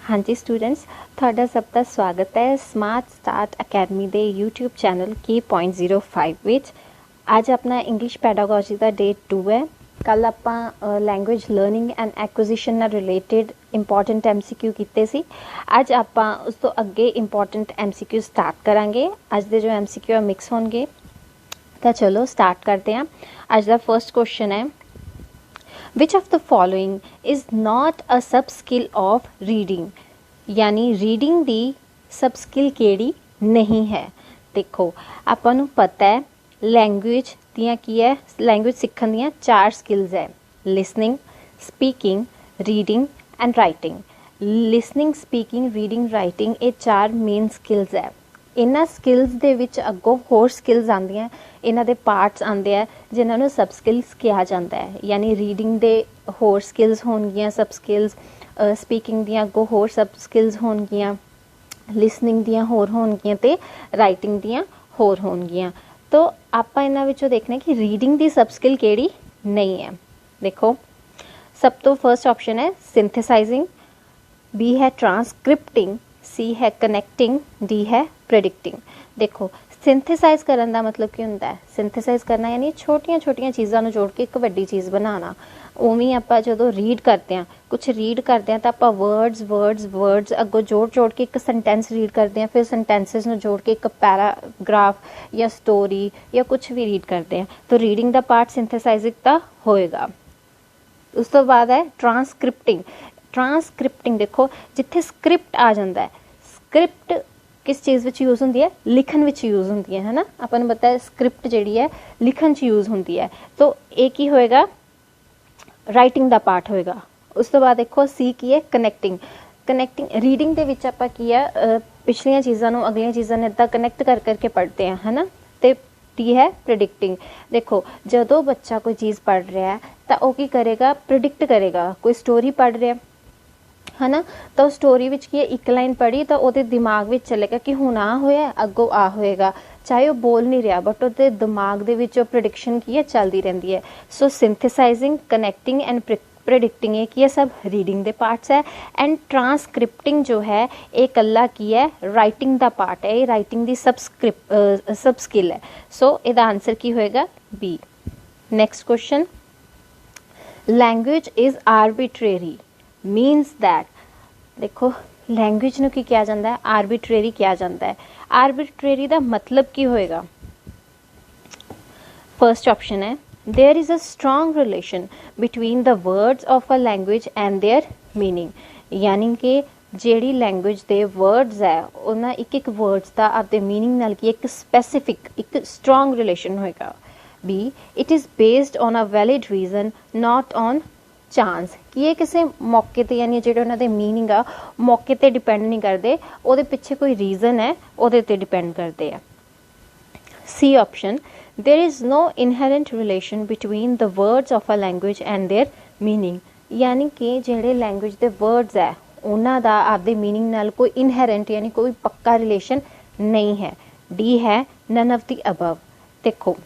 हाँ जी स्टूडेंट्स, ਤੁਹਾਡਾ ਸਭ ਦਾ ਸਵਾਗਤ ਹੈ ਸਮਾਰਟ ਸਟਾਰਟ ਅਕੈਡਮੀ ਦੇ YouTube ਚੈਨਲ K.05 ਵਿੱਚ। ਅੱਜ ਆਪਣਾ ਇੰਗਲਿਸ਼ ਪੈਡਾਗੋਜੀ ਦਾ ਡੇ 2 ਹੈ। ਕੱਲ ਆਪਾਂ ਲੈਂਗੁਏਜ ਲਰਨਿੰਗ ਐਂਡ ਐਕੁਜੀਸ਼ਨ ਨਾਲ ਰਿਲੇਟਡ ਇੰਪੋਰਟੈਂਟ MCQ ਕੀਤੇ ਸੀ। ਅੱਜ ਆਪਾਂ ਉਸ ਤੋਂ ਅੱਗੇ ਇੰਪੋਰਟੈਂਟ MCQ ਸਟਾਰਟ ਕਰਾਂਗੇ। ਅੱਜ ਦੇ ਜੋ MCQ ਮਿਕਸ ਹੋਣਗੇ, ਤਾਂ ਚਲੋ ਸਟਾਰਟ ਕਰਦੇ ਹਾਂ। ਅੱਜ ਦਾ ਫਰਸਟ ਕੁਐਸਚਨ ਹੈ, which of the following is not a sub skill of reading? यानी रीडिंग दी सब स्किल केड़ी नहीं है। देखो ਆਪਾਂ ਨੂੰ ਪਤਾ ਹੈ लैंग्वेज ਦੀਆਂ ਕੀ ਹੈ, लैंग्वेज ਸਿੱਖਣ ਦੀਆਂ 4 स्किल्स है, listening, speaking, reading and writing. Listening, speaking, reading, writing ये 4 मेन स्किल्स है। ਇਹਨਾਂ ਸਕਿੱਲਸ ਦੇ ਵਿੱਚ ਅੱਗੋਂ ਹੋਰ ਸਕਿੱਲਸ ਆਉਂਦੀਆਂ, ਇਹਨਾਂ ਦੇ ਪਾਰਟਸ ਆਉਂਦੇ ਆ ਜਿਨ੍ਹਾਂ ਨੂੰ ਸਬ ਸਕਿੱਲਸ ਕਿਹਾ ਜਾਂਦਾ ਹੈ। ਯਾਨੀ ਰੀਡਿੰਗ ਦੇ ਹੋਰ ਸਕਿੱਲਸ ਹੋਣਗੀਆਂ ਸਬ ਸਕਿੱਲਸ, ਸਪੀਕਿੰਗ ਦੀਆਂ ਅੱਗੋਂ ਹੋਰ ਸਬ ਸਕਿੱਲਸ ਹੋਣਗੀਆਂ, ਲਿਸਨਿੰਗ ਦੀਆਂ ਹੋਰ ਹੋਣਗੀਆਂ ਅਤੇ ਰਾਈਟਿੰਗ ਦੀਆਂ ਹੋਰ ਹੋਣਗੀਆਂ। ਤਾਂ ਆਪਾਂ ਇਹਨਾਂ ਵਿੱਚੋਂ ਦੇਖਣਾ ਕਿ ਰੀਡਿੰਗ ਦੀ ਸਬ ਸਕਿੱਲ ਕਿਹੜੀ ਨਹੀਂ ਹੈ। ਦੇਖੋ ਸਭ ਤੋਂ ਫਸਟ ਆਪਸ਼ਨ ਹੈ ਸਿੰਥੇਸਾਈਜ਼ਿੰਗ, ਬੀ ਹੈ ਟਰਾਂਸਕ੍ਰਿਪਟਿੰਗ, सी है कनैक्टिंग, डी है प्रेडिक्टिंग। देखो सिंथेसाइज करन दा मतलब की हुंदा है, सिंथेसाइज करना यानी छोटियां छोटियां चीज़ां नूं जोड़ के एक वड्डी चीज़ बनाना। उवें आपां जदों रीड करते हैं, कुछ रीड करते हैं तो आपां वर्ड्स अगों जोड़ के एक सेंटेंस रीड करते हैं, फिर सेंटेंसिस नूं जोड़ के एक पैराग्राफ या स्टोरी या कुछ भी रीड करते हैं। तो रीडिंग दा पार्ट सिंथेसाइजिंग दा होएगा। उस तो बाद है ट्रांसक्रिप्टिंग। ट्रांसक्रिप्टिंग देखो जिथे स्क्रिप्ट आ जाता है, स्क्रिप्ट किस चीज़ विच यूज़ होंदी है, लिखन विच यूज़ होंदी है ना। अपन नूं पता है स्क्रिप्ट जिहड़ी है लिखन च यूज़ होंदी है। तो ये की होएगा, राइटिंग दा पार्ट होएगा। उस तो बाद देखो सी की है कनैक्टिंग। कनैक्टिंग रीडिंग दे विच आपां की है पिछलियां चीज़ां नूं अगलियां चीज़ां नूं इदां कनैक्ट कर करके पढ़ते हैं, है ना। ते टी है प्रिडिक्टिंग। देखो जदों बच्चा कोई चीज़ पढ़ रहा है तो वह की करेगा, प्रिडिक्ट करेगा। कोई स्टोरी पढ़ रहा है ना, तो स्टोरी विच की एक लाइन पढ़ी तो वो दिमाग में चलेगा कि हुण आ होया, अगों आ होएगा, चाहे वो बोल नहीं रहा बट वो दिमाग दे विच प्रिडिक्शन की है चलती रहती है। सो सिंथेसाइजिंग, कनैक्टिंग एंड प्रिडिक्टिंग ये की है सब रीडिंग दे पार्ट्स है। एंड ट्रांसक्रिप्टिंग जो है ये कल्ला की है राइटिंग दा पार्ट है, ये राइटिंग दी सब स्किल है। सो इहदा आंसर की होएगा B. Next question, language is arbitrary means that. देखो लैंग्वेज नूं की किया जाता है, आर्बिट्रेरी किया जाता है। आर्बिट्रेरी का मतलब की होएगा, फर्स्ट ऑप्शन है there is a strong relation between the words of a language and their meaning. यानी कि ਜਿਹੜੀ लैंग्वेज के वर्ड्स है उन्होंने एक वर्ड्स का आपके मीनिंग नाल की एक स्पैसीफिक एक स्ट्रॉन्ग रिलेशन होएगा। B it is based on a valid reason not on chance, कि ये किसी मौके ते यानी जो उन्होंने मीनिंग आ मौके ते डिपेंड नहीं करते, वो पिछे कोई रीजन है वो डिपेंड करते हैं। C option there is no inherent relation between the words of a language and their meaning. यानी कि जेडे लैंग्वेज के वर्ड्स है उन्हों का आपके मीनिंग नाल कोई इनहेरेंट यानी कोई पक्का रिलेशन नहीं है। डी है नन ऑफ द अबव। देखो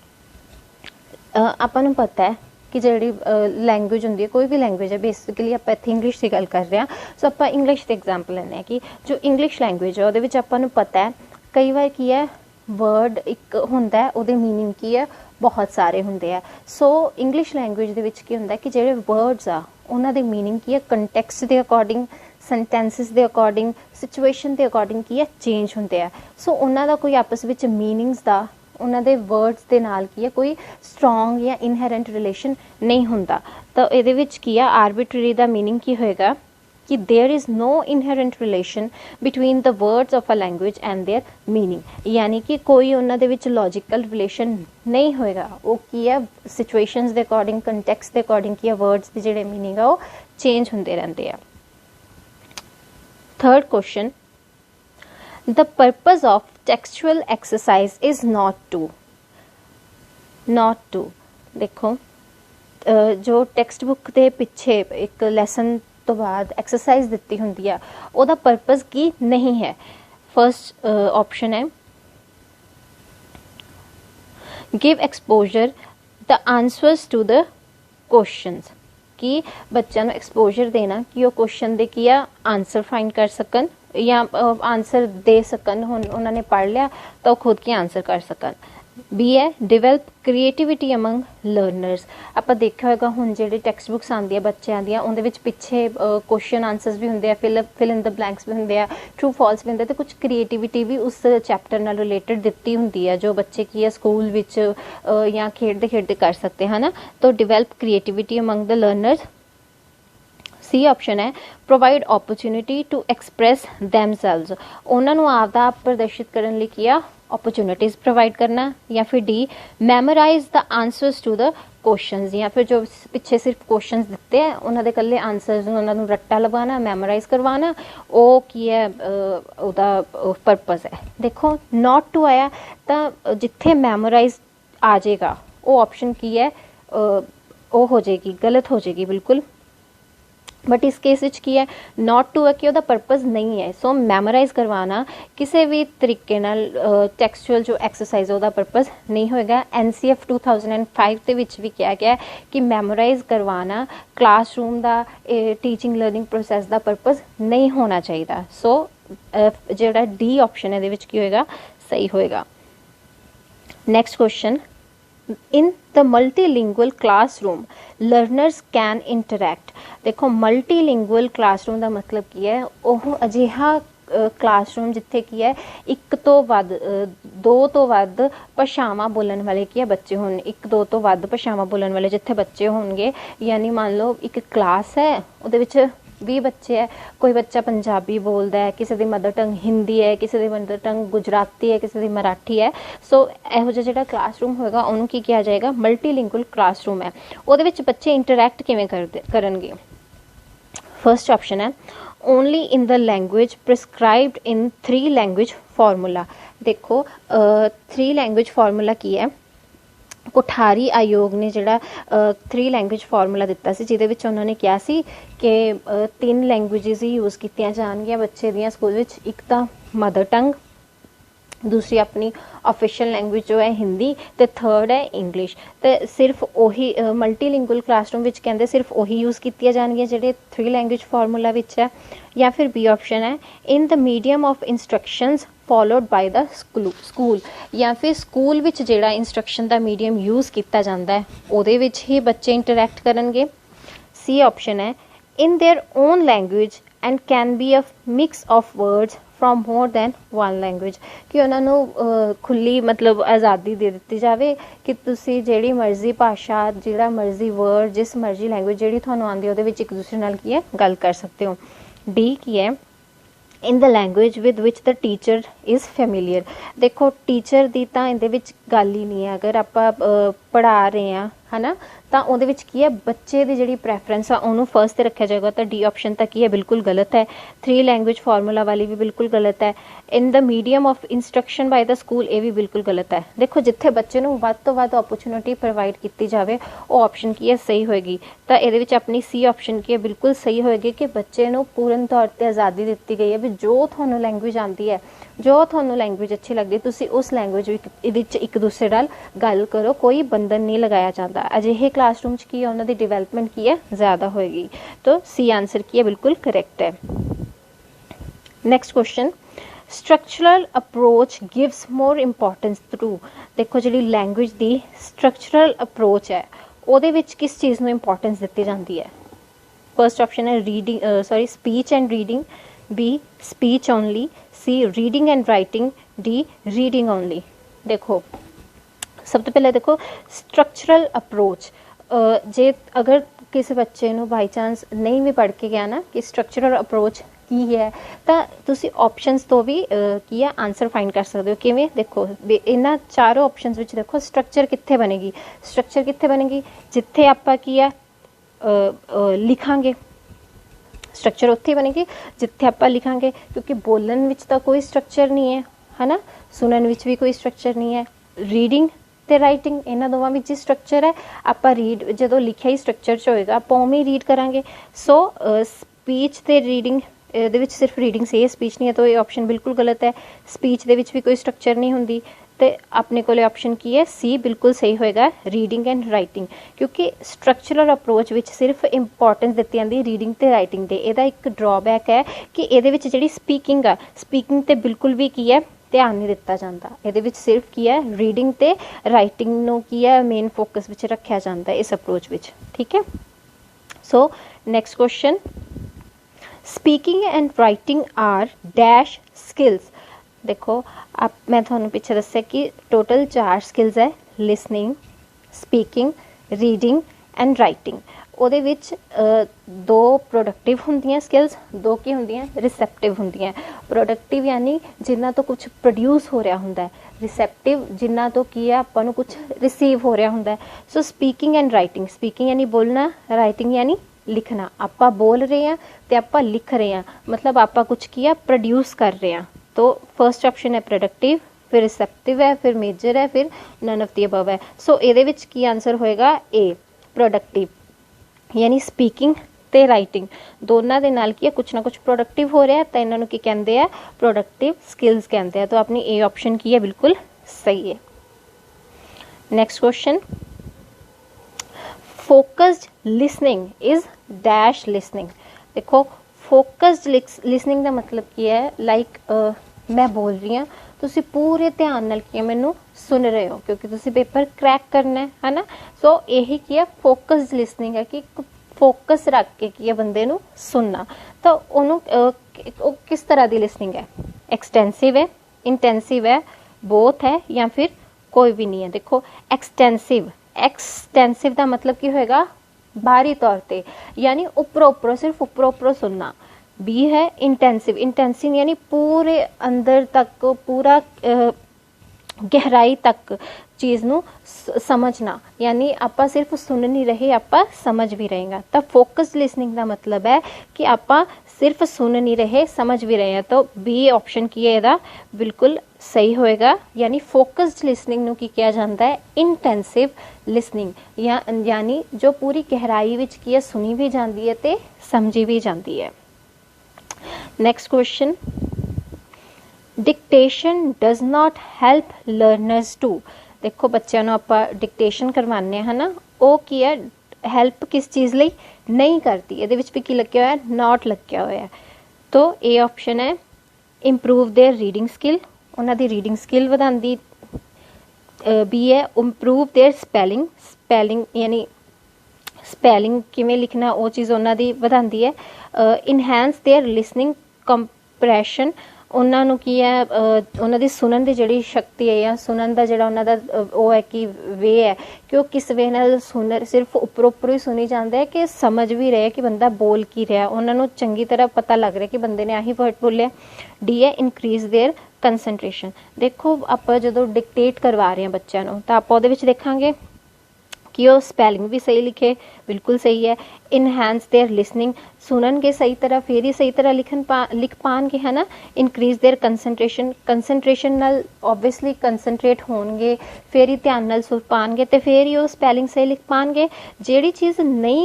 आपां नूं पता है कि जी लैंग्वेज होंगी है, कोई भी लैंग्वेज है, बेसिकली आप इतने इंग्लिश की गल कर रहे हैं। सो आप इंग्लिश के एग्जाम्पल लें कि जो इंग्लिश लैंग्वेज है वो आपको पता है कई बार की है वर्ड एक होंदा है, उहदे मीनिंग की है बहुत सारे होंदे है। सो इंग्लिश लैंग्वेज दे विच की होंदा है कि जो वर्ड्स आ उन्हां दे मीनिंग की है कंटैक्सट के अकॉर्डिंग, सेंटेंसिस के अकॉर्डिंग, सिचुएशन के अकॉर्डिंग की है चेंज होंदे है। सो उन्हां दा कोई आपस विच मीनिंग्स दा उन्होंने वर्ड्स के नाल की है कोई स्ट्रॉन्ग या इनहेरेंट रिलेशन नहीं होंदा। तो ये की है आर्बिट्रेरी का मीनिंग की होएगा कि there is no inherent relation between the words of a language and their meaning. यानी कि कोई उन्होंने लॉजिकल रिलेशन नहीं होएगा, वो की है सिचुएशंस के अकॉर्डिंग, कंटैक्स्ट के अकॉर्डिंग की है वर्ड्स के जिहड़े मीनिंग है वो चेंज होंदे रहंदे हैं। Third question, the purpose of textual exercise is not to. देखो जो टेक्सट बुक के पिछे एक लैसन तो बाद एक्सरसाइज दी होंगी है वह पर्पज की नहीं है। फर्स्ट ऑप्शन है give exposure the answers to the questions. कि बच्चों को एक्सपोजर देना कि वो क्वेश्चन दे की आंसर फाइंड कर सकन या आंसर दे सकन। हुण उन्होंने पढ़ लिया तो खुद के आंसर कर सकन। बी है डिवेलप क्रिएटिविटी अमंग लर्नर्स। आप देखा होगा हुण जिहड़ी टैक्सट बुक्स आंदी है बच्चों दी उहदे विच पिछे क्वेश्चन आंसर्स भी हुंदे आ, फिल इन द ब्लैंक्स भी हुंदे आ, ट्रू फॉल्स भी हुंदे, तो कुछ क्रिएटिविटी भी उस चैप्टर नाल रिलेटेड दित्ती हुंदी है जो बच्चे की है स्कूल विच या खेडते खेडते कर सकते हैं ना। तो develop creativity among the learners. C option है provide opportunity to express themselves. उन्होंने आपदा प्रदर्शित करने लिए किया अपॉर्चुनिटीज़ प्रोवाइड करना। या फिर D memorise the answers to the questions, या फिर जो पिछे सिर्फ क्वेश्चंस दिते हैं उन्होंने कल्ले आंसर्स उन्होंने रट्टा लगाना मैमोराइज करवाना, वो की है उहदा परपज़ है। देखो नॉट टू आया तो जिथे मैमोराइज आ जाएगा वो ऑप्शन की है वो हो जाएगी गलत हो जाएगी बिल्कुल। बट इस केस की है नॉट टू है कि वह परपज़ नहीं है। सो मैमोराइज करवाना किसी भी तरीके नाल टैक्सचुअल जो एक्सरसाइज है परपज़ नहीं होएगा। NCF 2005 के विच भी कहा गया है कि मैमोराइज करवाना क्लासरूम का टीचिंग लर्निंग प्रोसैस का परपज़ नहीं होना चाहिए। सो जो डी ऑप्शन है की होएगा सही होएगा। Next question in the multilingual classroom learners can interact. देखो मल्टीलिंगुअल क्लासरूम का मतलब की है वह अजिहा क्लासरूम जिथे की है एक तो वध दो तो वध भाषावां बोलण वाले की है बच्चे होण, एक दो तो वध भाषावां बोलण वाले जिथे बच्चे होणगे। यानी मान लो एक क्लास है उहदे विच 20 बच्चे है, कोई बच्चा पंजाबी बोलता है, किसी की मदर टंग हिंदी है, किसी की मदर टंग गुजराती है, किसी की मराठी है। सो इहो जिहा जिहड़ा क्लासरूम होएगा उन्होंने की किया जाएगा मल्टीलिंगुअल क्लासरूम है। उहदे विच बच्चे इंटरैक्ट किवें करनगे। फर्स्ट ऑप्शन है only in the language prescribed in 3 language formula. देखो 3 लैंग्वेज फार्मूला की है कोठारी आयोग ने जिहड़ा 3 लैंग्वेज फार्मूला दिता सी जिहदे विच उन्होंने कहा सी कि 3 लैंग्वेजेस ही यूज़ कीतियां जाणगियां बच्चे दियां स्कूल विच। एक तां मदर टंग, दूसरी अपनी ऑफिशियल लैंग्वेज जो है हिंदी, तो थर्ड है इंग्लिश। तो सिर्फ उही मल्टीलिंगुअल क्लासरूम विच कहंदे सिर्फ उही यूज़ कीतियां जाणगियां जिहड़े 3 लैंग्वेज फार्मूला विच है। या फिर बी ऑप्शन है in the medium of instructions followed by the school. या फिर स्कूल विच जिहड़ा इंस्ट्रक्शन का मीडियम यूज़ किया जाता है उहदे विच ही बच्चे इंटरैक्ट करनगे। सी ऑप्शन है in their own language and can be a mix of words from more than 1 language. कि उन्होंने खुली मतलब आज़ादी दे दी जाए कि तुसी जिहड़ी मर्जी भाषा जिहड़ा मर्जी वर्ड जिस मर्जी लैंग्वेज जिहड़ी तुहानूं आंदी उहदे विच एक दूसरे नाल की है गल कर सकते हो। डी की है in the language with which the teacher is familiar. देखो टीचर की तो इहदे विच गल ही नहीं है। अगर आप पढ़ा रहे हैं है ना तो उहदे विच की है बच्चे की जिहड़ी प्रैफरेंस आ उहनूं फर्स्ट ते रखा जाएगा। तो डी ऑप्शन तक की है बिल्कुल गलत है। 3 लैंग्वेज फार्मूला वाली भी बिल्कुल गलत है। In the medium of instruction by the school ये भी बिल्कुल गलत है। देखो जिथे बच्चे नूं वध तो वध अपॉर्चुनिटी प्रोवाइड की जाए वो ऑप्शन की है सही होएगी। तो ये अपनी सी ऑप्शन की है बिल्कुल सही होएगी कि बच्चे नूं पूर्ण तौर पर आज़ादी दी गई है भी जो तुहानूं लैंग्वेज आती है जो तुहानूं लैंग्वेज अच्छी लगती तुसी उस लैंग्वेज विच एक दूसरे नाल गल करो, कोई बंधन नहीं लगाया जाता। अजिहे क्लासरूम की है उन्होंने डिवेलपमेंट की है ज़्यादा होएगी। तो सी आंसर की है बिल्कुल करेक्ट है। Next question structural approach gives more importance to. देखो जी लैंग्वेज की स्ट्रक्चरल अप्रोच है उहदे विच किस चीज़ नूं इंपॉर्टेंस दी जाती है। फर्स्ट ऑप्शन है reading speech and reading, B speech only, C reading and writing, D reading only. देखो सब तो पहले देखो स्ट्रक्चरल अप्रोच जे अगर किसी बच्चे नूं बाई चांस नहीं भी पढ़ के गया ना कि स्ट्रक्चरल अप्रोच की है तो तुसी ऑप्शंस तो भी की है आंसर फाइंड कर सकते हो। किवें देखो इन्हां चारों ऑप्शंस विच देखो स्ट्रक्चर कित्थे बनेगी। स्ट्रक्चर कित्थे बनेगी जिथे आपां की है लिखांगे। स्ट्रक्चर उत्थे बनेगी जिथे आपां लिखांगे क्योंकि बोलण विच तां कोई स्ट्रक्चर नहीं है ना, सुनण विच भी कोई स्ट्रक्चर नहीं है। रीडिंग ते राइटिंग इन्हां दोवां विच स्ट्रक्चर है। आपां रीड जदों लिखिया ही स्ट्रक्चर च होएगा आपां उवें रीड करांगे। सो स्पीच ते रीडिंग दे विच सिर्फ रीडिंग से स्पीच नहीं है तो ये ऑप्शन बिल्कुल गलत है। स्पीच दे विच भी कोई स्ट्रक्चर नहीं हुंदी तो अपने को ऑप्शन की है सी बिल्कुल सही होएगा, रीडिंग एंड राइटिंग। क्योंकि स्ट्रक्चरल अप्रोच विच सिर्फ इंपॉर्टेंस दित्ती जाती रीडिंग ते राइटिंग दे। इहदा एक ड्रॉबैक है कि इहदे विच जिहड़ी स्पीकिंग आ, स्पीकिंग ते बिल्कुल भी की है ध्यान नहीं दिता जाता। इहदे विच सिर्फ की है रीडिंग ते राइटिंग नूं की है मेन फोकस विच रखिया जाता है इस अप्रोच विच। ठीक है, so next question, speaking and writing are dash skills. देखो आप मैं थोड़ा पीछे दस्या कि टोटल 4 स्किल्स है, listening, speaking, reading and writing. ਉਹਦੇ ਵਿੱਚ 2 प्रोडक्टिव ਹੁੰਦੀਆਂ स्किल्स, 2 ਕੀ ਹੁੰਦੀਆਂ रिसैप्टिव ਹੁੰਦੀਆਂ। प्रोडक्टिव यानी जिन्ना तो कुछ प्रोड्यूस हो रहा ਹੁੰਦਾ है, रिसैप्टिव जिन्ना तो की है ਆਪਾਂ ਨੂੰ कुछ रिसीव हो रहा ਹੁੰਦਾ है। सो स्पीकिंग एंड राइटिंग, स्पीकिंग यानी बोलना, राइटिंग यानी लिखना। ਆਪਾਂ बोल रहे हैं तो ਆਪਾਂ लिख रहे हैं, मतलब ਆਪਾਂ कुछ किया प्रोड्यूस कर रहे हैं। तो फर्स्ट ऑप्शन है प्रोडक्टिव, फिर रिसैप्टिव है, फिर मेजर है, फिर नन ऑफ द अबव है। सो ਇਹਦੇ ਵਿੱਚ ਕੀ आंसर होएगा ए प्रोडक्टिव, यानी स्पीकिंग ਤੇ ਰਾਈਟਿੰਗ ਦੋਨਾਂ ਦੇ ਨਾਲ ਕੀ ਹੈ ਕੁਛ ਨਾ ਕੁਛ ਪ੍ਰੋਡਕਟਿਵ ਹੋ ਰਿਹਾ ਤਾਂ ਇਹਨਾਂ ਨੂੰ ਕੀ ਕਹਿੰਦੇ ਆ ਪ੍ਰੋਡਕਟਿਵ ਸਕਿल्स ਕਹਿੰਦੇ ਆ। तो अपनी ए ऑप्शन की है बिल्कुल सही है। Next question, focused listening is dash listening. देखो फोकस्ड लिसनिंग का मतलब की है लाइक मैं बोल रही हाँ तुसी पूरे ध्यान नाल की मैनू सुन रहे हो क्योंकि तुसी पेपर क्रैक करना है ना। सो यही की है फोकस्ड लिसनिंग है कि फोकस रख के की है बंदे नू सुनना। तो उन्होंने किस तरह की लिसनिंग है, एक्सटेंसिव है, इंटेंसिव है, बोथ है या फिर कोई भी नहीं है। देखो एक्सटेंसिव, एक्सटेंसिव का मतलब की होएगा बाहरी तौर पे यानी उपरों उपरों सिर्फ उपरों उपरों सुनना। बी है इंटेंसिव, इंटेंसिव यानी पूरे अंदर तक पूरा गहराई तक चीज़ नू समझना, यानी आपा सिर्फ सुन नहीं रहे आपा समझ भी रहेगा। तब फोकस्ड लिसनिंग का मतलब है कि आपा सिर्फ सुन नहीं रहे समझ भी रहे हैं। तो बी ऑप्शन की है इहदा बिल्कुल सही होएगा, यानी फोकस्ड लिसनिंग नू की किया जाता है इंटेंसिव लिसनिंग, यानी जो पूरी गहराई विच की है सुनी भी जाती है ते समझी भी जाती है। Next question, dictation does not help learners to. देखो बच्चों को आप डिक्टेशन करवाने है ना, वो की है हेल्प किस चीज़ ਲਈ नहीं करती। ये भी की लग्या हुआ है, नॉट लग्या हुआ है। तो ए ऑप्शन है इंप्रूव देयर रीडिंग स्किल, उन्होंने रीडिंग स्किल वधांदी। बी है इंप्रूव देयर स्पैलिंग, स्पैलिंग यानी स्पैलिंग किमें लिखना वो चीज़ उन्होंने वधांदी है। इनहैंस देयर लिसनिंग कंप्रेशन, उन्होंने की है उन्होंने सुनन की जी शक्ति है या सुनन का जोड़ा उन्होंने वो है कि वे है कि वो किस वे नाल सुन सिर्फ उपरों उपरों ही सुनी जाता है कि समझ भी रहे कि बंदा बोल की रहा, उन्होंने चंगी तरह पता लग रहा है कि बंदे ने आही वर्ड बोलिया। डी है इनक्रीज देयर कंसनट्रेशन। देखो आप जो डिक्टेट करवा रहे हैं बच्चों को तो आप देखांगे कि वो स्पैलिंग भी सही लिखे, बिल्कुल सही है। इनहैंस देयर लिसनिंग, सुननगे सही तरह फिर ही सही तरह लिख पाएंगे है ना। इनक्रीज देयर कंसनट्रेशन, कंसनट्रेशन नाल ऑब्वियसली कंसनट्रेट होंगे फिर ही ध्यान नाल सुन पाएंगे तो फिर ही वो स्पैलिंग सही लिख पाएंगे। जिहड़ी चीज़ नहीं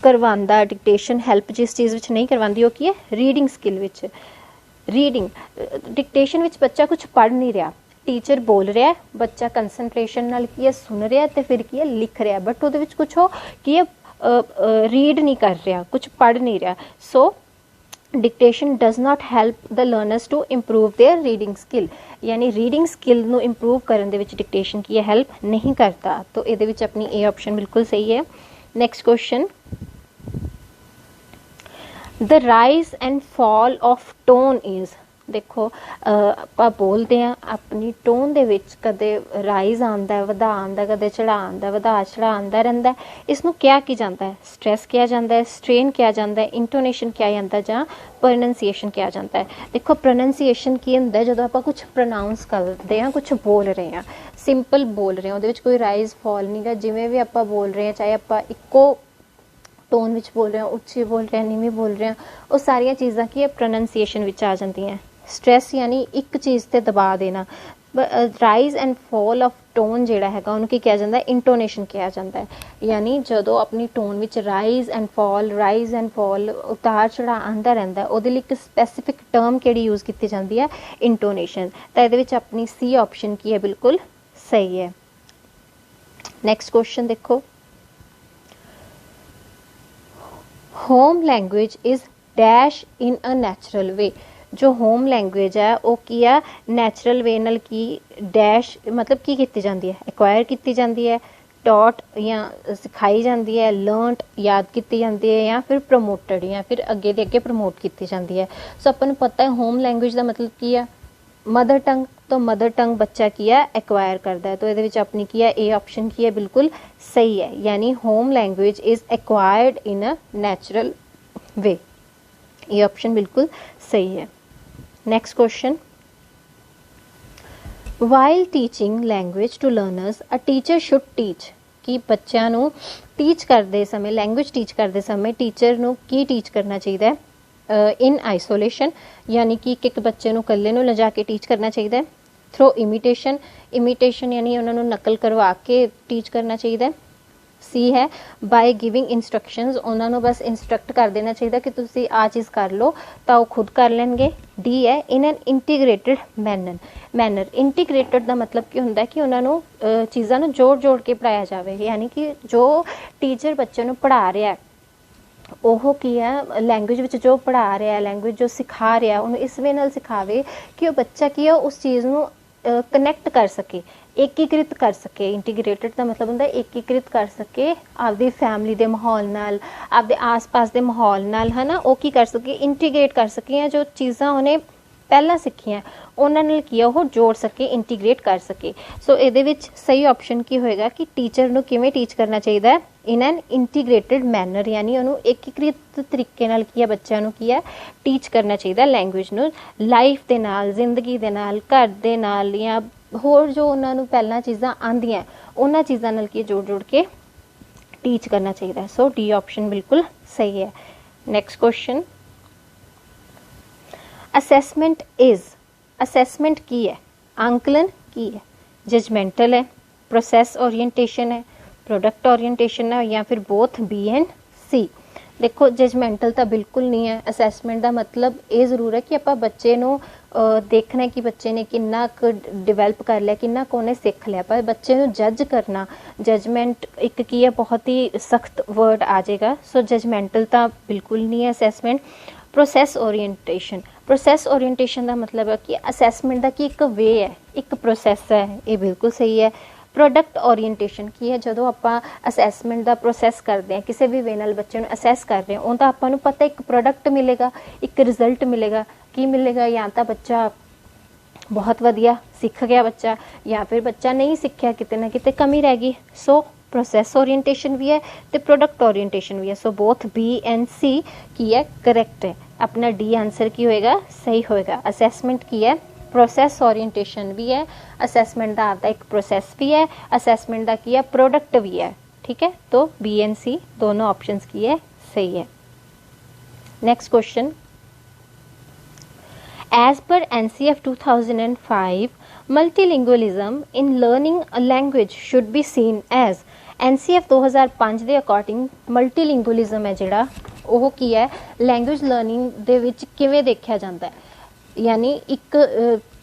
करवांदा डिक्टेशन हेल्प जिस चीज़ विच नहीं करवांदी वो की है रीडिंग स्किल विच। रीडिंग डिक्टेशन विच बच्चा कुछ पढ़ नहीं रहा, टीचर बोल रहा है, बच्चा कंसनट्रेशन नाल की है सुन रहा है तो फिर की है लिख रहा है, बट वो कुछ हो कि है रीड नहीं कर रहा, कुछ पढ़ नहीं रहा। So dictation does not help the learners to improve their reading skill, यानी रीडिंग स्किल नू इंप्रूव करने दे विच डिक्टेशन की है हेल्प नहीं करता। तो ये विच अपनी ए ऑप्शन बिल्कुल सही है। Next question, the rise and fall of tone is. देखो आप बोलते हैं अपनी टोन दे विच कदे राइज आंदा है वधा आंदा, कदे चढ़ा आंदा वधा चढ़ा आंदा रहिंदा है। इसनूं क्या की जाता है, स्ट्रैस किया जाता है, स्ट्रेन किया जाता है, इंटोनेशन किया जाता है जां प्रोनंसीएशन किया जाता है। देखो प्रोनंसीएशन की हुंदा है जदों आपां कुछ प्रोनाउंस करदे हां, कुछ बोल रहे हैं, सिंपल बोल रहे हैं, उहदे विच कोई राइज फॉल नहीं गा, जिवें भी आपां बोल रहे हैं चाहे आपां इक्को टोन विच बोल रहे हैं, उच्ची बोल रहे हैं, नीवीं बोल रहे हैं, वो सारियां चीज़ां की प्रोनंसीएशन विच आ जांदियां। स्ट्रैस यानी एक चीज़ ते दबा देना, rise and fall of tone जिहड़ा हैगा उहनूं की कहा जाता है, इंटोनेशन कहा जाता है। यानी जदों अपनी tone which rise and fall उतार चढ़ाव आंदा रहिंदा है, उहदे लई एक स्पैसीफिक टर्म किहड़ी यूज़ की जाती है, इंटोनेशन। तो इहदे विच अपनी सी ऑप्शन की है, बिल्कुल सही है। नैक्सट क्वेश्चन देखो, home language is dash in a natural way. जो होम लैंग्वेज है वो की है नैचुरल वे नाल की डैश मतलब की कीती जाती है, एक्वायर की जाती है, टॉट या सिखाई जाती है, लर्नट याद की जाती है, या फिर प्रमोटड या फिर अगे दे अगे प्रमोट की जाती है। सो अपन पता है होम लैंग्वेज का मतलब की है मदर टंग, तो मदर टंग बच्चा की है एक्वायर करता है। तो ये अपनी की है ए ऑप्शन की है, बिल्कुल सही है। यानी home language is acquired in a natural way, ये ऑप्शन बिल्कुल सही है। Next question, while teaching language to learners a teacher should teach. कि बच्चों नू टीच करते समय, लैंग्वेज टीच करते समय टीचर नू की टीच करना चाहिए इन आइसोलेशन, यानी कि एक बच्चे नू कल्ले नू लिजा के टीच करना चाहिए। थ्रो इमीटेशन, इमीटेशन यानी उन्होंने नकल करवा के टीच करना चाहिए। सी है बाय गिविंग इंस्ट्रक्शंस, उन्होंने बस इंस्ट्रक्ट कर देना चाहिए कि तुसी आ चीज़ कर लो तो वो खुद कर लेंगे। डी है in an integrated manner, integrated का मतलब की होंगे कि उन्होंने चीज़ों को जोड़ जोड़ के पढ़ाया जाए, यानी कि जो टीचर बच्चे को पढ़ा रहा है ਉਹ ਕੀ ਹੈ लैंग्वेज ਵਿੱਚ जो पढ़ा रहा है, लैंग्वेज जो सिखा रहा है ਉਹਨੂੰ ਇਸ ਵੇ ਨਾਲ ਸਿਖਾਵੇ ਕਿ ਉਹ ਬੱਚਾ ਕੀ ਹੈ ਉਸ ਚੀਜ਼ ਨੂੰ ਕਨੈਕਟ ਕਰ ਸਕੇ, एकीकृत कर सके। इंटीग्रेटेड का मतलब होंगे एकीकृत कर सके आपदी फैमिली के माहौल नाल, आपदे आस पास के माहौल नाल, है ना, वो की कर सके इंटीग्रेट कर सके, जो चीज़ां उन्हें पहला सीखियां उन्होंने किया वो जोड़ सके, इंटीग्रेट कर सके। सो ये सही ऑप्शन की होएगा कि टीचर नूं किवें टीच करना चाहिए इन एन इंटीग्रेटेड मैनर, यानी उन्होंने एकीकृत तरीके नाल किया बच्चों नूं किया टीच करना चाहिए लैंग्वेज नूं, लाइफ दे नाल, जिंदगी दे नाल, घर दे नाल, या होर जो उन्होंने पहला चीज़ां आंदियां उन्होंने चीज़ों नाल की जोड़ जोड़ के टीच करना चाहिए। सो डी ऑप्शन बिल्कुल सही है। Next question, assessment is, assessment की है, आंकलन की है, जजमेंटल है, प्रोसैस ओरिएंटेशन है, प्रोडक्ट ओरिएंटेशन है, या फिर बोथ बी एंड सी। देखो जजमेंटल तो बिल्कुल नहीं है। असैसमेंट का मतलब ये जरूर है कि आप बच्चे नूं देखना है कि बच्चे ने कितना डिवेल्प कर लिया, कितना को उन्हें सीख लिया, पर बच्चे नूं जज करना, जजमेंट एक की है बहुत ही सख्त वर्ड आ जाएगा। सो जजमेंटल तो बिल्कुल नहीं है assessment. Process orientation, process orientation का मतलब है कि असैसमेंट का कि एक वे है, एक प्रोसैस है, ये बिल्कुल सही है। प्रोडक्ट ओरिएंटेशन की है, जो आप असैसमेंट का प्रोसैस करते हैं, किसी भी वे नाल बच्चे को असैस कर रहे हैं, उनका आपको पता एक प्रोडक्ट मिलेगा, एक रिजल्ट मिलेगा, की मिलेगा, या तो बच्चा बहुत वधिया सीख गया बच्चा, या फिर बच्चा नहीं सीखा, किते ना किते कमी रह गई। सो प्रोसैस ओरिएंटेशन भी है तो प्रोडक्ट ओरिएंटेशन भी है। सो बोथ बी एंड सी की है करेक्ट है, अपना डी आंसर की होएगा सही होएगा। असैसमेंट की है, प्रोसैस ओरिएंटेशन भी है, असैसमेंट का आपका एक प्रोसैस भी है, असैसमेंट का की है प्रोडक्ट भी है, ठीक है। तो बी एंड सी दोनों ऑप्शंस की है सही है। Next question, as per NCF 2005 multilingualism in learning a language should be seen as. NCF 2005 के अकॉर्डिंग मल्टीलिंगुअलिज्म है जिहड़ा वो की है लैंग्वेज लर्निंग दे विच किवें देखा जाता है, यानी एक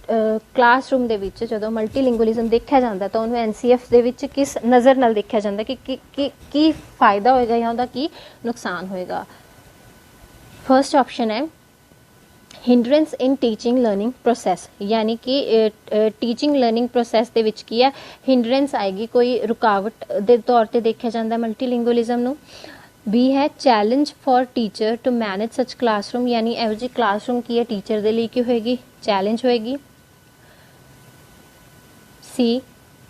क्लासरूम दे विच जदों मल्टीलिंगुअलिज्म देखा जाता तो उन्होंने NCF दे विच किस नज़र नाल देखा जाता कि फायदा होएगा या उहदा की नुकसान होएगा। फर्स्ट ऑप्शन है hindrance in teaching learning process, यानी कि टीचिंग लर्निंग प्रोसैस दे विच की है हिंड्रेंस आएगी, कोई रुकावट दे तौर पर देखा जाता मल्टीलिंगुअलिज्म नूं। बी है challenge for teacher to manage such classroom, यानी एहो जी क्लासरूम की है टीचर दे लिए की होएगी चैलेंज होएगी। C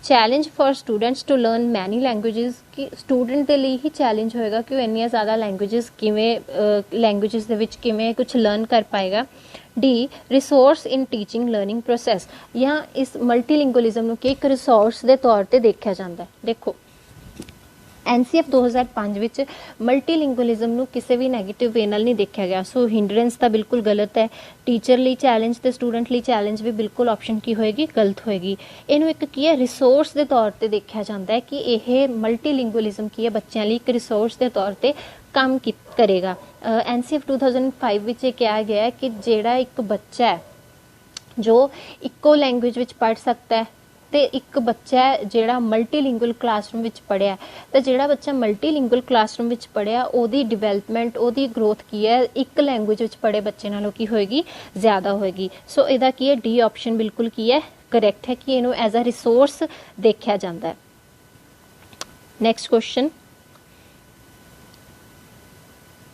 challenge for students to learn many languages, कि स्टूडेंट के लिए ही चैलेंज होएगा कि वो इन्नियां ज़्यादा लैंग्वेजेस किवें लैंग्वेजेस दे विच किवें कुछ लर्न कर पाएगा। D resource in teaching learning process, या इस मल्टीलिंगुअलिज्म को एक रिसोर्स के तौर पर देखा जाता है। देखो NCF 2005 ਵਿੱਚ ਮਲਟੀਲਿੰਗੁਅਲਿਜ਼ਮ ਨੂੰ ਕਿਸੇ ਵੀ ਨੈਗੇਟਿਵ ਵੇ ਨਾਲ ਨਹੀਂ ਦੇਖਿਆ ਗਿਆ। ਸੋ ਹਿੰਡਰੈਂਸ ਤਾਂ ਬਿਲਕੁਲ ਗਲਤ ਹੈ। ਟੀਚਰ ਲਈ ਚੈਲੰਜ ਤੇ ਸਟੂਡੈਂਟ ਲਈ ਚੈਲੰਜ ਵੀ ਬਿਲਕੁਲ ਆਪਸ਼ਨ ਕੀ ਹੋਏਗੀ, ਗਲਤ ਹੋਏਗੀ। ਇਹਨੂੰ ਇੱਕ ਕੀ ਹੈ, ਰਿਸੋਰਸ ਦੇ ਤੌਰ ਤੇ ਦੇਖਿਆ ਜਾਂਦਾ ਹੈ ਕਿ ਇਹ ਮਲਟੀਲਿੰਗੁਅਲਿਜ਼ਮ ਕੀ ਹੈ, ਬੱਚਿਆਂ ਲਈ ਇੱਕ ਰਿਸੋਰਸ ਦੇ ਤੌਰ ਤੇ ਕੰਮ ਕਰੇਗਾ। NCF 2005 ਵਿੱਚ ਇਹ ਕਿਹਾ ਗਿਆ ਹੈ ਕਿ ਜਿਹੜਾ ਇੱਕ ਬੱਚਾ ਹੈ ਜੋ ਇੱਕੋ ਲੈਂਗੁਏਜ ਵਿੱਚ ਪੜ੍ਹ ਸਕਦਾ ਹੈ ਤੇ ਇੱਕ ਬੱਚਾ ਜਿਹੜਾ ਮਲਟੀਲਿੰਗੁਅਲ ਕਲਾਸਰੂਮ ਵਿੱਚ ਪੜ੍ਹਿਆ, ਤਾਂ ਜਿਹੜਾ ਬੱਚਾ ਮਲਟੀਲਿੰਗੁਅਲ ਕਲਾਸਰੂਮ ਵਿੱਚ ਪੜ੍ਹਿਆ ਉਹਦੀ ਡਿਵੈਲਪਮੈਂਟ, ਉਹਦੀ ਗਰੋਥ ਕੀ ਹੈ, ਇੱਕ ਲੈਂਗੁਏਜ ਵਿੱਚ ਪੜ੍ਹੇ ਬੱਚੇ ਨਾਲੋਂ ਕੀ ਹੋਏਗੀ, ਜ਼ਿਆਦਾ ਹੋਏਗੀ। ਸੋ ਇਹਦਾ ਕੀ ਹੈ, ਡੀ ਆਪਸ਼ਨ ਬਿਲਕੁਲ ਕੀ ਹੈ, ਕਰੈਕਟ ਹੈ ਕਿ ਇਹਨੂੰ ਐਜ਼ ਅ ਰਿਸੋਰਸ ਦੇਖਿਆ ਜਾਂਦਾ ਹੈ। Next question,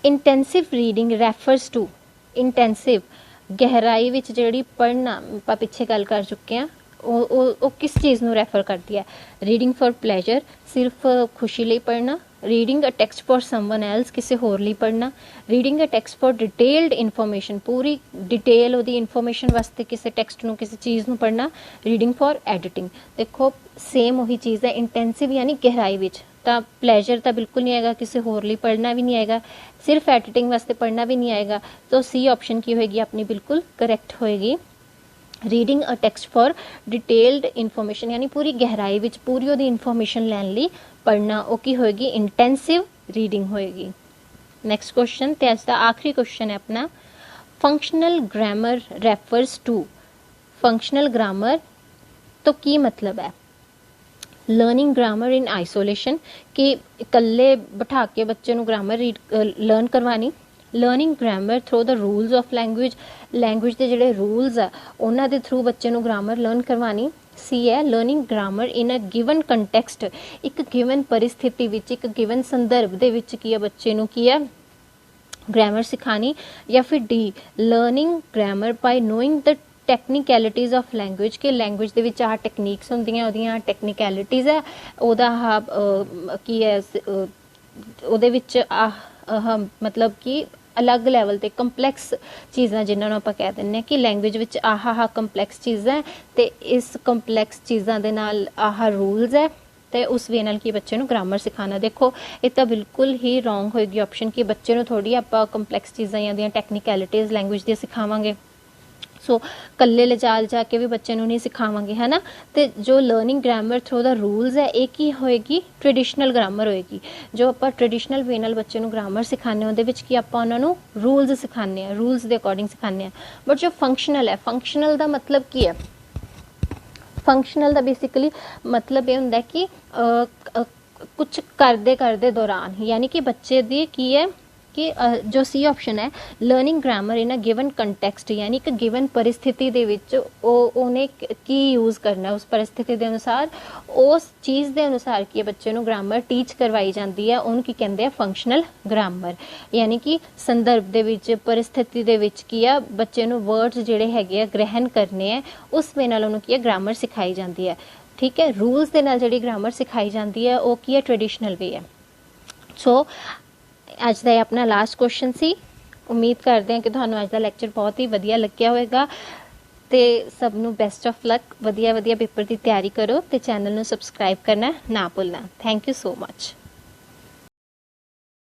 intensive reading refers to, intensive ਗਹਿਰਾਈ ਵਿੱਚ ਜਿਹੜੀ ਪੜ੍ਹਨਾ, ਆਪਾਂ ਪਿੱਛੇ ਗੱਲ ਕਰ ਚੁੱਕੇ ਹਾਂ, ਉਹ ਕਿਸ ਚੀਜ਼ ਨੂੰ ਰੈਫਰ ਕਰਦੀ ਹੈ। ਰੀਡਿੰਗ ਫॉर ਪਲੇਜਰ, ਸਿਰਫ ਖੁਸ਼ੀ ਲਈ ਪੜ੍ਹਨਾ। Reading a text for someone else, ਕਿਸੇ ਹੋਰ ਲਈ ਪੜ੍ਹਨਾ। Reading a text for detailed information, ਪੂਰੀ ਡਿਟੇਲ ਉਹਦੀ ਇਨਫੋਰਮੇਸ਼ਨ ਵਾਸਤੇ ਕਿਸੇ ਟੈਕਸਟ ਨੂੰ, ਕਿਸੇ ਚੀਜ਼ ਨੂੰ ਪੜ੍ਹਨਾ। ਰੀਡਿੰਗ ਫॉर ਐਡੀਟਿੰਗ, ਦੇਖੋ ਸੇਮ ਉਹੀ ਚੀਜ਼ ਹੈ। ਇੰਟੈਂਸਿਵ ਯਾਨੀ ਗਹਿਰਾਈ ਵਿੱਚ, ਤਾਂ ਪਲੇਜਰ ਤਾਂ ਬਿਲਕੁਲ ਨਹੀਂ ਆਏਗਾ, ਕਿਸੇ ਹੋਰ ਲਈ ਪੜ੍ਹਨਾ ਵੀ ਨਹੀਂ ਆਏਗਾ, ਸਿਰਫ ਐਡੀਟਿੰਗ ਵਾਸਤੇ ਪੜ੍ਹਨਾ ਵੀ ਨਹੀਂ ਆਏਗਾ। ਤਾਂ ਸੀ ਆਪਸ਼ਨ ਕੀ ਹੋਏਗੀ ਆਪਣੀ, ਬਿਲਕੁਲ ਕਰੈਕਟ ਹੋਏਗੀ। Reading a text for detailed information ਯਾਨੀ ਪੂਰੀ ਗਹਿਰਾਈ ਵਿੱਚ ਪੂਰੀ ਉਹਦੀ ਇਨਫੋਰਮੇਸ਼ਨ ਲੈਣ ਲਈ ਪੜ੍ਹਨਾ, ਉਹ ਕੀ ਹੋਏਗੀ, ਇੰਟੈਂਸਿਵ ਰੀਡਿੰਗ ਹੋਏਗੀ। ਨੈਕਸਟ ਕੁਐਸਚਨ, ਤੇ ਅੱਜ ਦਾ ਆਖਰੀ ਕੁਐਸਚਨ ਹੈ ਆਪਣਾ, functional grammar refers to, functional grammar ਤੋਂ ਕੀ ਮਤਲਬ ਹੈ। ਲਰਨਿੰਗ ਗ੍ਰਾਮਰ ਇਨ ਆਈਸੋਲੇਸ਼ਨ, ਕਿ ਇਕੱਲੇ ਬਿਠਾ ਕੇ ਬੱਚੇ ਨੂੰ ਗ੍ਰਾਮਰ ਲਰਨ ਕਰਵਾਣੀ। Learning grammar through the rules of language, language ਦੇ ਜਿਹੜੇ ਰੂਲਸ ਆ ਉਹਨਾਂ ਦੇ ਥਰੂ ਬੱਚੇ ਨੂੰ ਗ੍ਰਾਮਰ ਲਰਨ ਕਰਵਾਣੀ। ਸੀ ਹੈ ਲਰਨਿੰਗ ਗ੍ਰਾਮਰ ਇਨ ਅ ਗਿਵਨ ਕੰਟੈਕਸਟ, ਇੱਕ ਗਿਵਨ ਪਰਿਸਥਿਤੀ ਵਿੱਚ, ਇੱਕ ਗਿਵਨ ਸੰਦਰਭ ਦੇ ਵਿੱਚ ਕੀ ਹੈ, ਬੱਚੇ ਨੂੰ ਕੀ ਹੈ, ਗ੍ਰਾਮਰ ਸਿਖਾਣੀ। ਜਾਂ ਫਿਰ D learning grammar by knowing the technicalities of language, ਕਿ ਲੈਂਗੁਏਜ ਦੇ ਵਿੱਚ ਆਹ ਟੈਕਨੀਕਸ ਹੁੰਦੀਆਂ, ਉਹਦੀਆਂ ਟੈਕਨੀਕੈਲਿਟੀਜ਼ ਹੈ, ਉਹਦਾ ਕੀ ਹੈ, ਉਹਦੇ ਵਿੱਚ ਮਤਲਬ ਕਿ ਅਲੱਗ ਲੈਵਲ ਤੇ ਕੰਪਲੈਕਸ ਚੀਜ਼ਾਂ, ਜਿਨ੍ਹਾਂ ਨੂੰ ਆਪਾਂ ਕਹਿ ਦਿੰਦੇ ਹਾਂ ਕਿ ਲੈਂਗੁਏਜ ਵਿੱਚ ਆਹ ਕੰਪਲੈਕਸ ਚੀਜ਼ਾਂ, ਤੇ ਇਸ ਕੰਪਲੈਕਸ ਚੀਜ਼ਾਂ ਦੇ ਨਾਲ ਆਹ ਰੂਲਸ ਹੈ, ਤੇ ਉਸ ਵੇ ਨਾਲ ਕੀ ਬੱਚੇ ਨੂੰ ਗ੍ਰਾਮਰ ਸਿਖਾਉਣਾ। ਦੇਖੋ ਇਹ ਤਾਂ ਬਿਲਕੁਲ ਹੀ ਰੋਂਗ ਹੋਏਗੀ ਆਪਸ਼ਨ, ਕਿ ਬੱਚੇ ਨੂੰ ਥੋੜੀ ਆਪਾਂ ਕੰਪਲੈਕਸ ਚੀਜ਼ਾਂ ਜਾਂ ਦੀਆਂ ਟੈਕਨੀਕੈਲਿਟੀਜ਼ ਲੈਂਗੁਏਜ ਦੀਆਂ ਸਿਖਾਵਾਂਗੇ। ਸੋ ਕੱਲੇ ਲਿਜਾ ਕੇ ਵੀ ਬੱਚੇ ਨੂੰ ਨਹੀਂ ਸਿਖਾਵਾਂਗੇ, ਹੈ ਨਾ। ਤੇ ਜੋ ਲਰਨਿੰਗ ਗ੍ਰਾਮਰ ਥਰੂ ਦਾ ਰੂਲਸ ਹੈ, ਇਹ ਕੀ ਹੋਏਗੀ, ਟ੍ਰੈਡੀਸ਼ਨਲ ਗ੍ਰਾਮਰ ਹੋਏਗੀ। ਜੋ ਆਪਾਂ ਟ੍ਰੈਡੀਸ਼ਨਲ ਵੇ ਨਾਲ ਬੱਚੇ ਨੂੰ ਗ੍ਰਾਮਰ ਸਿਖਾਉਂਦੇ, ਉਹਦੇ ਵਿੱਚ ਕੀ ਆਪਾਂ ਉਹਨਾਂ ਨੂੰ ਰੂਲਸ ਸਿਖਾਉਂਦੇ ਹਾਂ, ਰੂਲਸ ਦੇ ਅਕੋਰਡਿੰਗ ਸਿਖਾਉਂਦੇ ਹਾਂ। ਬਟ ਜੋ ਫੰਕਸ਼ਨਲ ਹੈ, ਫੰਕਸ਼ਨਲ ਦਾ ਮਤਲਬ ਕੀ ਹੈ, ਫੰਕਸ਼ਨਲ ਦਾ ਬੇਸਿਕਲੀ ਮਤਲਬ ਇਹ ਹੁੰਦਾ ਕਿ ਕੁਝ ਕਰਦੇ ਦੌਰਾਨ, ਯਾਨੀ ਕਿ ਬੱਚੇ ਦੀ ਕੀ ਹੈ ਕਿ ਜੋ ਸੀ ਆਪਸ਼ਨ ਹੈ, ਲਰਨਿੰਗ ਗ੍ਰਾਮਰ ਇਨ ਅ ਗਿਵਨ ਕੰਟੈਕਸਟ, ਯਾਨੀ ਕਿ ਗਿਵਨ ਪਰਿਸਥਿਤੀ ਦੇ ਵਿੱਚ ਉਹਨੇ ਕੀ ਯੂਜ਼ ਕਰਨਾ, ਉਸ ਪਰਿਸਥਿਤੀ ਦੇ ਅਨੁਸਾਰ, ਉਸ ਚੀਜ਼ ਦੇ ਅਨੁਸਾਰ ਕੀ ਬੱਚੇ ਨੂੰ ਗ੍ਰਾਮਰ ਟੀਚ ਕਰਵਾਈ ਜਾਂਦੀ ਹੈ, ਉਹਨੂੰ ਕੀ ਕਹਿੰਦੇ ਆ, ਫੰਕਸ਼ਨਲ ਗ੍ਰਾਮਰ। ਯਾਨੀ ਕਿ ਸੰਦਰਭ ਦੇ ਵਿੱਚ, ਪਰਿਸਥਿਤੀ ਦੇ ਵਿੱਚ ਕੀ ਆ, ਬੱਚੇ ਨੂੰ ਵਰਡਸ ਜਿਹੜੇ ਹੈਗੇ ਆ ਗ੍ਰਹਿਣ ਕਰਨੇ ਆ, ਉਸ ਵੇ ਨਾਲ ਉਹਨੂੰ ਕੀ ਹੈ, ਗ੍ਰਾਮਰ ਸਿਖਾਈ ਜਾਂਦੀ ਹੈ। ਠੀਕ ਹੈ, ਰੂਲਸ ਦੇ ਨਾਲ ਜਿਹੜੀ ਗ੍ਰਾਮਰ ਸਿਖਾਈ ਜਾਂਦੀ ਹੈ ਉਹ ਕੀ ਹੈ, ਟ੍ਰੈਡੀਸ਼ਨਲ ਵੇ ਹੈ। ਸੋ ਅੱਜ ਦਾ ਇਹ ਆਪਣਾ ਲਾਸਟ ਕੁਐਸਚਨ ਸੀ। ਉਮੀਦ ਕਰਦੇ ਹਾਂ ਕਿ ਤੁਹਾਨੂੰ ਅੱਜ ਦਾ ਲੈਕਚਰ ਬਹੁਤ ਹੀ ਵਧੀਆ ਲੱਗਿਆ ਹੋਵੇਗਾ, ਤੇ ਸਭ ਨੂੰ ਬੈਸਟ ਆਫ ਲੱਕ। ਵਧੀਆ ਪੇਪਰ ਦੀ ਤਿਆਰੀ ਕਰੋ, ਤੇ ਚੈਨਲ ਨੂੰ ਸਬਸਕ੍ਰਾਈਬ ਕਰਨਾ ਨਾ ਭੁੱਲਣਾ। Thank you so much.